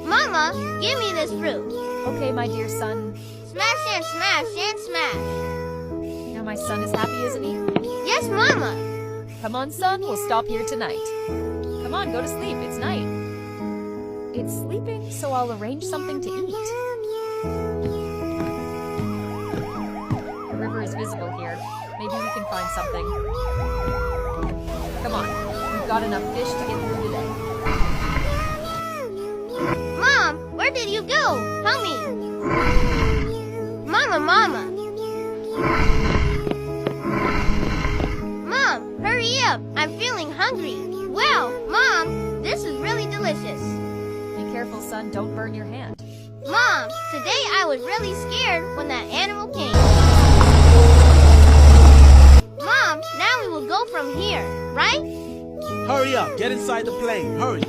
Mama, give me this fruit. Okay, my dear son. Smash and smash and smash. Now my son is happy, isn't he? Yes, Mama. Come on, son, we'll stop here tonight. Come on, go to sleep, it's night. It's sleeping, so I'll arrange something to eat. The river is visible here. Maybe we can find something. Come on, we've got enough fish to get through today. Mom, where did you go? Tell me. Mama. Mom, hurry up. I'm feeling hungry. Wow, Mom, this is really delicious. Be careful, son, don't burn your hand. Mom, today I was really scared when that animal came. Mom, now we will go from here, right? Hurry up, get inside the plane. Hurry.